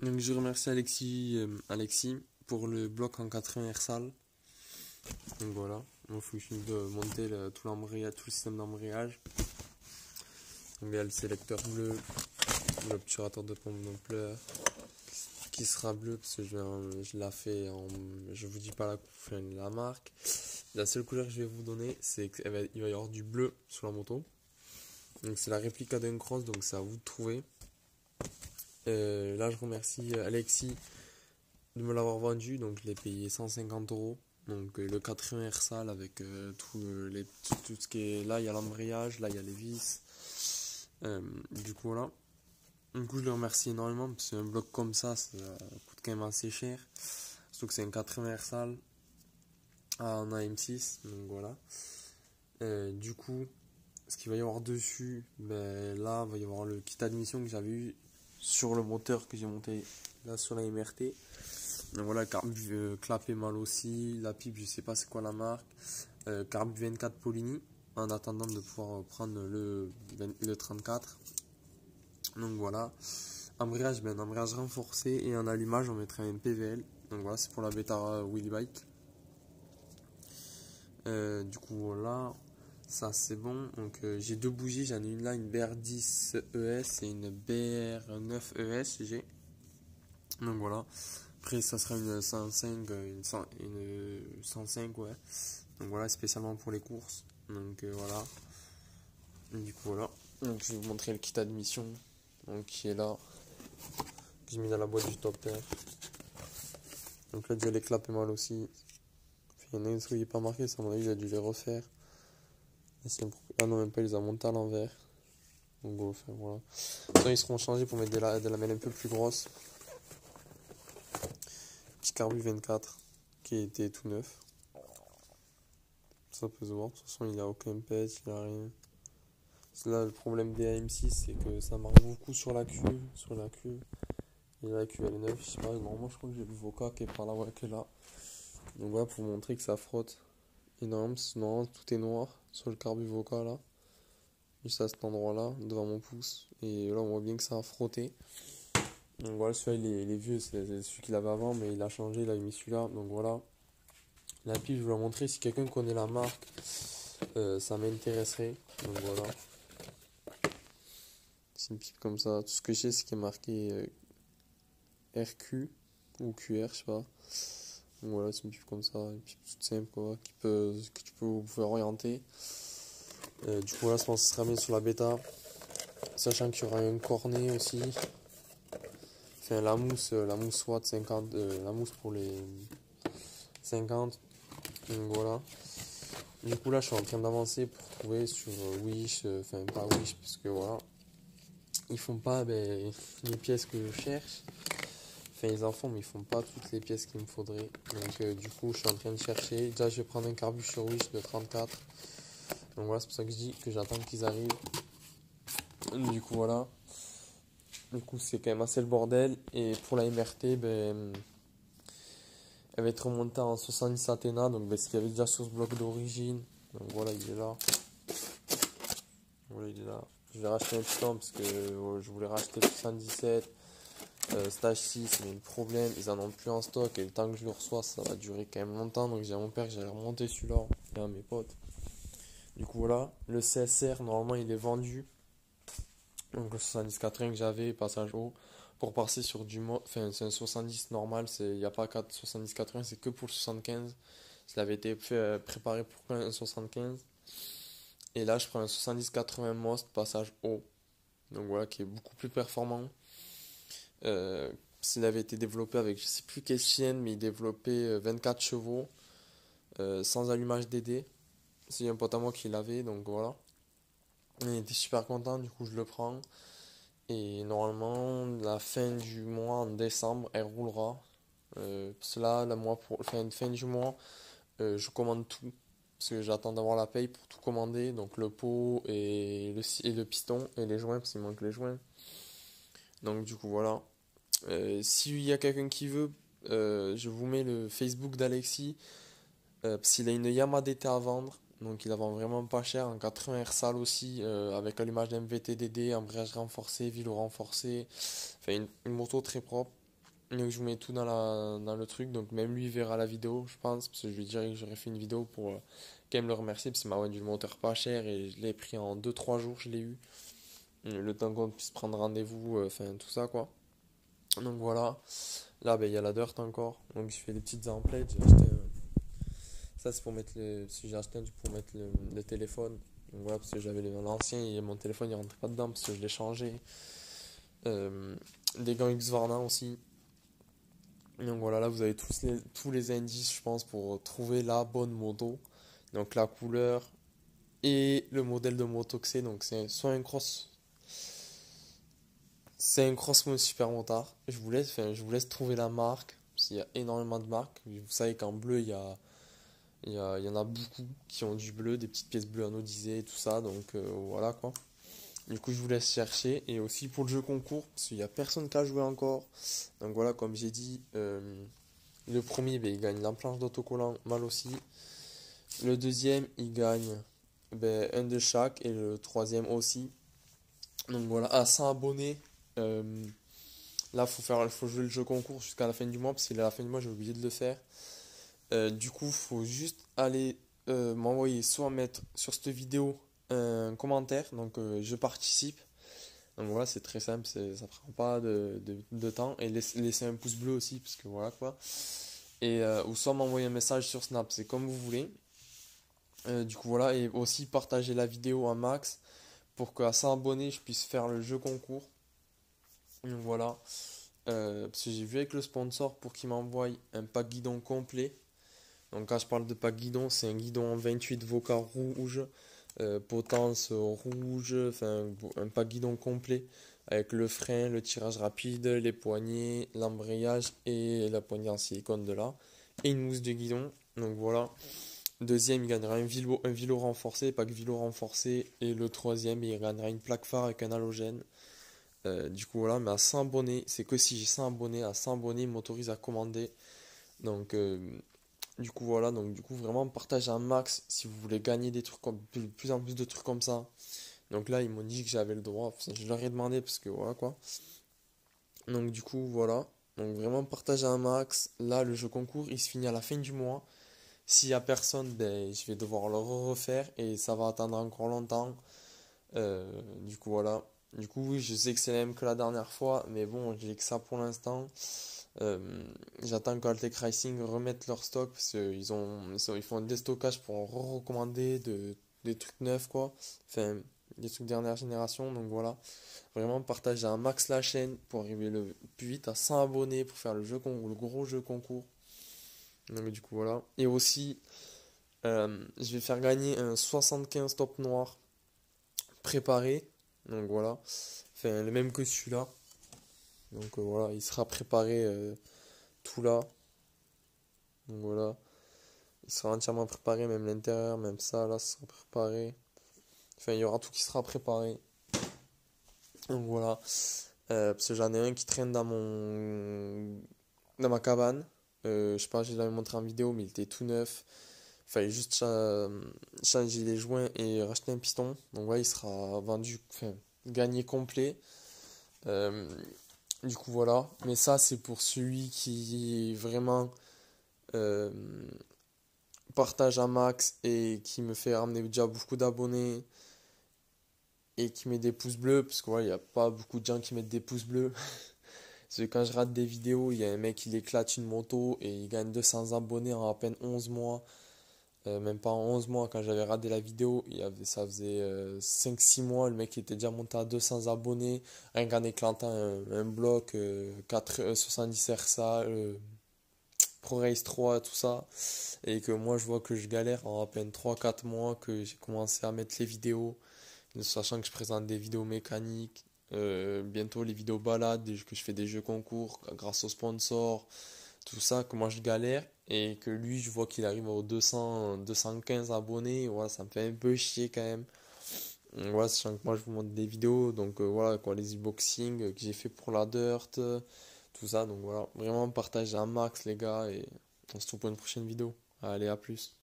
Donc je remercie Alexis pour le bloc en 80 Rsal. Donc voilà, il faut que je de monter tout l'embrayage, tout le système d'embrayage. Donc il y a le sélecteur bleu, l'obturateur de pompe Doppler qui sera bleu parce que je l'ai fait en, je vous dis pas la marque. La seule couleur que je vais vous donner, c'est qu'il va y avoir du bleu sur la moto. Donc c'est la réplique d'un cross, donc c'est à vous de trouver. Là je remercie Alexis de me l'avoir vendu, donc je l'ai payé 150 euros. Donc le 80 Rsal avec tout ce qui est là, il y a l'embrayage, là il y a les vis. Du coup voilà. Du coup je le remercie énormément parce qu'un bloc comme ça coûte quand même assez cher. Surtout que c'est un 80 Rsal en AM6, donc voilà. Du coup, ce qu'il va y avoir dessus, ben là il va y avoir le kit admission que j'avais eu sur le moteur que j'ai monté là sur la MRT. Donc voilà, clapet mal aussi, la pipe je sais pas c'est quoi la marque, carbu 24 Polini en attendant de pouvoir prendre le 34. Donc voilà, embrayage, un embrayage renforcé et en allumage on mettrait un PVL. Donc voilà, c'est pour la bêta Wheelie Bike. Du coup voilà, ça c'est bon. Donc j'ai deux bougies, j'en ai une là, une BR10 ES et une BR9 ES j'ai. Donc voilà. Après ça sera une 105, une 105 ouais. Donc voilà, spécialement pour les courses. Donc voilà. Du coup voilà. Donc je vais vous montrer le kit admission. Donc qui est là. Que j'ai mis dans la boîte du top terre. Donc là déjà les clapes est mal aussi. Il y en a une qui n'est pas marqué, ça à mon avis j'ai dû les refaire. Ah non même pas, il les a montés à l'envers. Donc on va faire voilà. Sinon, ils seront changés pour mettre des lamelles un peu plus grosses. Petit carbu 24 qui était tout neuf. Ça peut se voir, de toute façon il a aucun pet, il a rien. Là le problème des AM6 c'est que ça marche beaucoup sur la cuve, et la cuve elle est neuve, je sais pas, normalement je crois que j'ai le Voca qui est par là, ouais, qui est là. Donc voilà, pour vous montrer que ça frotte énorme, sinon tout est noir sur le carbu Voca là, juste à cet endroit là, devant mon pouce, et là on voit bien que ça a frotté. Donc voilà, celui-là il est vieux, c'est celui qu'il avait avant, mais il a changé, il a mis celui-là, donc voilà. La pipe je vais la montrer, si quelqu'un connaît la marque, ça m'intéresserait, donc voilà. C'est une pipe comme ça. Tout ce que je sais, c'est qu'il est marqué RQ ou QR, je sais pas. Donc voilà, c'est une pipe comme ça, une pipe toute simple quoi, que tu peux vous pouvez orienter. Du coup, là, je pense que ce sera mis sur la bêta, sachant qu'il y aura un cornet aussi. Enfin, la mousse Watt 50, la mousse pour les 50. Donc voilà. Du coup, là, je suis en train d'avancer pour trouver sur Wish, enfin pas Wish, parce que voilà. Ils font pas les pièces que je cherche. Enfin, ils en font, mais ils font pas toutes les pièces qu'il me faudrait. Donc, du coup, je suis en train de chercher. Déjà, je vais prendre un carbu sur Wish de 34. Donc, voilà, c'est pour ça que je dis que j'attends qu'ils arrivent. Du coup, voilà. Du coup, c'est quand même assez le bordel. Et pour la MRT, elle va être remontée en 70 Athena. Donc, ce qu'il y avait déjà sur ce bloc d'origine. Donc, voilà, il est là. Voilà, il est là. Je vais racheter un petit temps parce que je voulais racheter le 77. Stage 6, mais le problème, ils en ont plus en stock et le temps que je le reçois, ça va durer quand même longtemps. Donc j'ai à mon père que j'allais remonter celui-là et à mes potes. Du coup, voilà, le CSR, normalement, il est vendu. Donc le 70-80 que j'avais, passage haut, pour passer sur du mode. Enfin, c'est un 70 normal, il n'y a pas 70-80, c'est que pour le 75. Il avait été préparé pour un 75. Et là, je prends un 70-80 Most, passage haut. Donc voilà, qui est beaucoup plus performant. S'il avait été développé avec je sais plus quelle chienne, mais il développait 24 chevaux sans allumage DD. C'est un pote à moi qui l'avait, donc voilà. Il était super content, du coup je le prends. Et normalement, la fin du mois, en décembre, elle roulera. Parce que là, fin du mois, je commande tout. Parce que j'attends d'avoir la paye pour tout commander. Donc le pot et le piston et les joints, parce qu'il manque les joints. Donc du coup voilà. S'il y a quelqu'un qui veut, je vous mets le Facebook d'Alexis. Parce qu'il a une Yamaha DT à vendre. Donc il la vend vraiment pas cher. En 80 Rsal aussi. Avec allumage d'MVT DD, embrayage renforcé, vélo renforcé. Enfin une moto très propre. Donc je vous mets tout dans le truc, donc même lui verra la vidéo, je pense, parce que je lui dirai que j'aurais fait une vidéo pour quand même le remercier, parce qu'il m'a vendu le moteur pas cher et je l'ai pris en 2 3 jours, je l'ai eu. Le temps qu'on puisse prendre rendez-vous, enfin tout ça quoi. Donc voilà, là ben, il y a la dirt encore, donc je fais des petites emplettes, j'ai acheté ça c'est pour mettre si j'ai acheté un truc pour mettre le téléphone. Donc voilà, parce que j'avais l'ancien et mon téléphone il rentrait pas dedans parce que je l'ai changé. Euh, des gants Husqvarna aussi. Donc voilà, là vous avez tous les indices, je pense, pour trouver la bonne moto. Donc la couleur et le modèle de moto que c'est. Donc c'est soit un cross, c'est un cross super motard. Je vous laisse trouver la marque, parce qu'il y a énormément de marques. Vous savez qu'en bleu, il y en a beaucoup qui ont du bleu, des petites pièces bleues anodisées et tout ça. Donc voilà quoi. Du coup, je vous laisse chercher. Et aussi pour le jeu concours, parce qu'il n'y a personne qui a joué encore. Donc voilà, comme j'ai dit, le premier, ben, il gagne la planche d'autocollant, mal aussi. Le deuxième, il gagne ben, un de chaque. Et le troisième aussi. Donc voilà, à 100 abonnés. euh, Là, faut jouer le jeu concours jusqu'à la fin du mois. Parce qu'à la fin du mois, j'ai oublié de le faire. Du coup, faut juste aller m'envoyer, soit mettre sur cette vidéo un commentaire. Donc je participe. Donc voilà, c'est très simple, ça prend pas de temps. Et laisser un pouce bleu aussi, parce que voilà quoi. Et, ou soit m'envoyer un message sur Snap, c'est comme vous voulez. Du coup voilà, et aussi partager la vidéo un max pour qu'à 100 abonnés, je puisse faire le jeu concours. Donc voilà. Parce que j'ai vu avec le sponsor pour qu'il m'envoie un pack guidon complet. Donc quand je parle de pack guidon, c'est un guidon en 28 Voca rouge, potence rouge, enfin un pack guidon complet avec le frein, le tirage rapide, les poignées, l'embrayage et la poignée en silicone de là, et une mousse de guidon. Donc voilà. Deuxième, il gagnera un vélo renforcé, pack vélo renforcé, et le troisième, il gagnera une plaque phare avec un halogène. Du coup voilà, mais à 100 abonnés, c'est que si j'ai 100 abonnés, à 100 abonnés, il m'autorise à commander. Donc du coup, voilà, donc du coup, vraiment partagez un max si vous voulez gagner des trucs comme plus en plus de trucs comme ça. Donc là, ils m'ont dit que j'avais le droit. Enfin, je leur ai demandé parce que voilà quoi. Donc du coup, voilà. Donc vraiment partagez un max. Là, le jeu concours, il se finit à la fin du mois. S'il y a personne, ben, je vais devoir le refaire et ça va attendre encore longtemps. Du coup, voilà. Du coup, oui, je sais que c'est la même que la dernière fois, mais bon, j'ai que ça pour l'instant. Euh, J'attends qu'Altec Racing remette leur stock parce ils font un déstockage pour recommander des trucs neufs quoi. Enfin, des trucs dernière génération. Donc voilà, vraiment partager un max la chaîne pour arriver le plus vite à 100 abonnés pour faire le gros jeu concours. Donc du coup voilà. Et aussi, je vais faire gagner un 75 top noir préparé. Donc voilà, enfin le même que celui-là. Donc voilà, il sera préparé tout là. Donc voilà. Il sera entièrement préparé, même l'intérieur, même ça, là, ça sera préparé. Enfin, il y aura tout qui sera préparé. Donc voilà. Parce que j'en ai un qui traîne dans ma cabane. Je sais pas, je l'avais montré en vidéo, mais il était tout neuf. Il fallait juste changer les joints et racheter un piston. Donc voilà, il sera vendu, enfin, gagné complet. Euh, du coup, voilà. Mais ça, c'est pour celui qui est vraiment euh, partage un max et qui me fait ramener déjà beaucoup d'abonnés et qui met des pouces bleus, parce que voilà, il n'y a pas beaucoup de gens qui mettent des pouces bleus. Parce que quand je rate des vidéos, il y a un mec qui éclate une moto et il gagne 200 abonnés en à peine 11 mois. Même pas en 11 mois, quand j'avais raté la vidéo, ça faisait 5-6 mois, le mec était déjà monté à 200 abonnés, rien qu'en éclatant un bloc 70 RSA, ProRace 3, tout ça. Et que moi je vois que je galère en à peine 3-4 mois, que j'ai commencé à mettre les vidéos, sachant que je présente des vidéos mécaniques, bientôt les vidéos balades, que je fais des jeux concours grâce aux sponsors, tout ça, que moi je galère, et que lui je vois qu'il arrive aux 215 abonnés, voilà, ça me fait un peu chier quand même. Voilà, sachant que moi je vous montre des vidéos, donc voilà quoi, les unboxings que j'ai fait pour la Dirt, tout ça, donc voilà, vraiment partagez un max les gars, et on se retrouve pour une prochaine vidéo. Allez, à plus.